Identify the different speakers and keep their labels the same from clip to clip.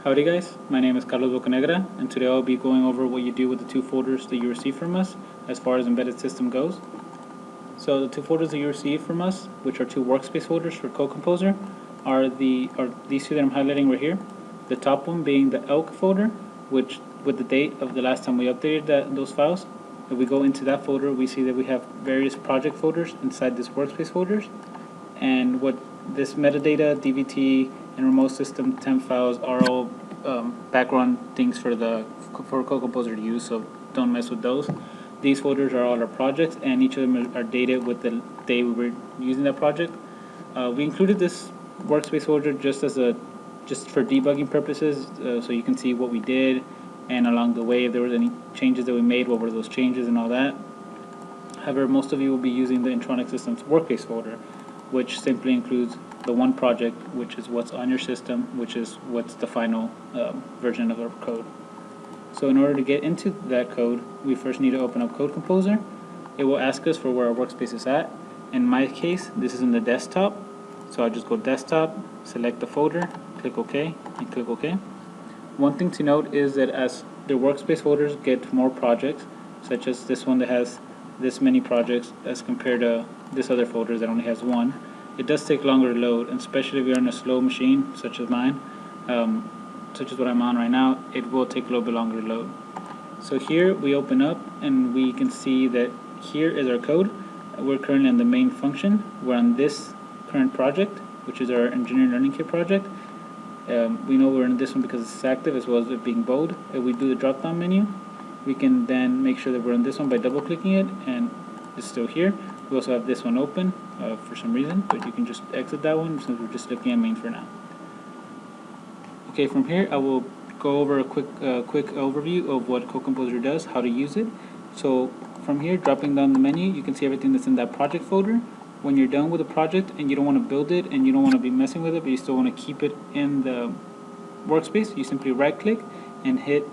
Speaker 1: Howdy guys, my name is Carlos Bocanegra, and today I'll be going over what you do with the two folders that you receive from us as far as embedded system goes. So the two folders that you receive from us, which are two workspace folders for Code Composer, are these two that I'm highlighting right here. The top one being the ELK folder, which with the date of the last time we updated those files. If we go into that folder, we see that we have various project folders inside this workspace folders, and what this metadata, DVT, and remote system temp files are all background things for Code Composer to use, so don't mess with those. These folders are all our projects, and each of them are dated with the day we were using that project. We included this workspace folder just for debugging purposes, so you can see what we did, and along the way if there was any changes that we made, what were those changes and all that. However, most of you will be using the Intronic Systems workspace folder, which simply includes the one project, which is what's on your system, which is what's the final version of our code. So in order to get into that code, we first need to open up Code Composer. It will ask us for where our workspace is at. In my case, this is in the desktop. So I'll just go desktop, select the folder, click OK, and click OK. One thing to note is that as the workspace folders get more projects, such as this one that has this many projects as compared to this other folder that only has one, it does take longer to load, and especially if you're on a slow machine such as mine, such as what I'm on right now, it will take a little bit longer to load. So here we open up and we can see that here is our code. We're currently in the main function. We're on this current project, which is our Engineering Learning Kit project. We know we're in this one because it's active as well as it being bold. If we do the drop down menu, we can then make sure that we're in this one by double clicking it, and it's still here. We also have this one open for some reason, but you can just exit that one since we're just looking at main for now. Okay, from here I will go over a quick overview of what Code Composer does, how to use it. So from here, dropping down the menu, you can see everything that's in that project folder. When you're done with a project and you don't want to build it and you don't want to be messing with it, but you still want to keep it in the workspace, you simply right click and hit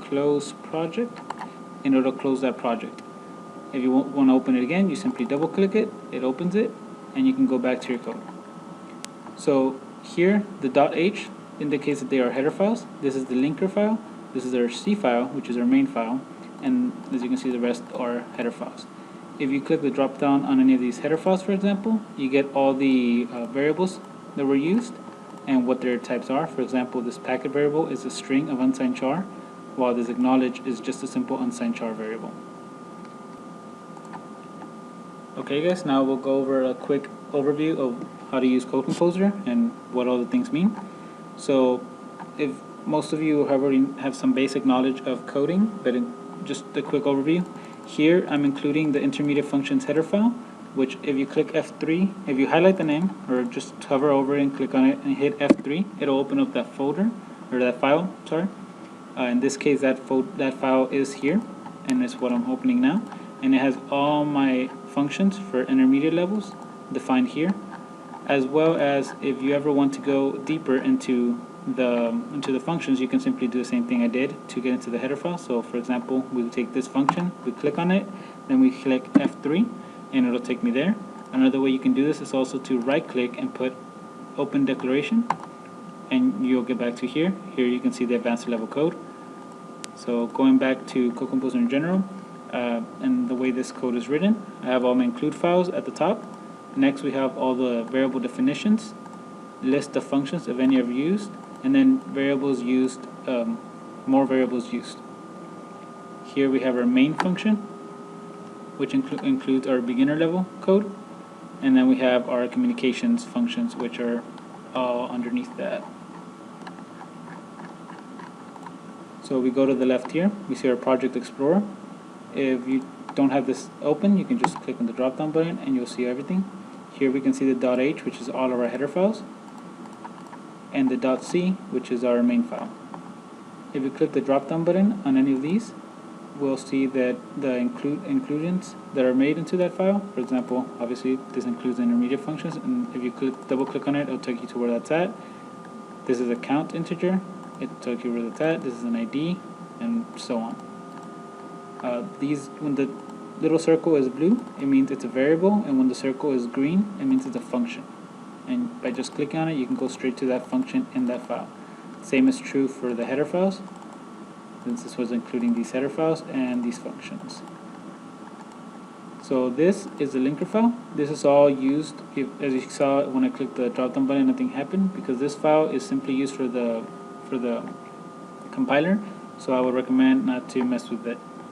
Speaker 1: close project, and it'll close that project. If you want to open it again, you simply double click it, it opens it, and you can go back to your code. So here, the .h indicates that they are header files. This is the linker file, this is our C file, which is our main file, and as you can see, the rest are header files. If you click the drop down on any of these header files, for example, you get all the variables that were used and what their types are. For example, this packet variable is a string of unsigned char, while this acknowledge is just a simple unsigned char variable. Okay guys, now we'll go over a quick overview of how to use Code Composer and what all the things mean. So if most of you already have some basic knowledge of coding, but just a quick overview, here I'm including the intermediate functions header file, which if you click F3, if you highlight the name or just hover over it and click on it and hit F3, it'll open up that folder, or that file, sorry. In this case, that file is here, and it's what I'm opening now, and it has all my functions for intermediate levels defined here, as well as if you ever want to go deeper into the functions, you can simply do the same thing I did to get into the header file. So for example, we take this function, we click on it, then we click F3, and it'll take me there. Another way you can do this is also to right click and put open declaration, and you'll get back to here. Here you can see the advanced level code. So going back to Code Composer in general, and the way this code is written, I have all my include files at the top. Next we have all the variable definitions, list the functions if any are used, and then variables used, more variables used. Here we have our main function, which includes our beginner level code, and then we have our communications functions, which are all underneath that. So we go to the left here, we see our Project Explorer. If you don't have this open, you can just click on the drop down button and you'll see everything. Here we can see the .h, which is all of our header files, and the .c, which is our main file. If you click the drop down button on any of these, we'll see that the inclusions that are made into that file. For example, obviously this includes the intermediate functions, and if you double click on it, it'll take you to where that's at. This is a count integer, it took you where that's at. This is an ID, and so on. When the little circle is blue, it means it's a variable, and when the circle is green, it means it's a function. And by just clicking on it, you can go straight to that function in that file. Same is true for the header files, since this was including these header files and these functions. So this is the linker file. This is all used, as you saw when I clicked the drop down button, nothing happened, because this file is simply used for the compiler, so I would recommend not to mess with it.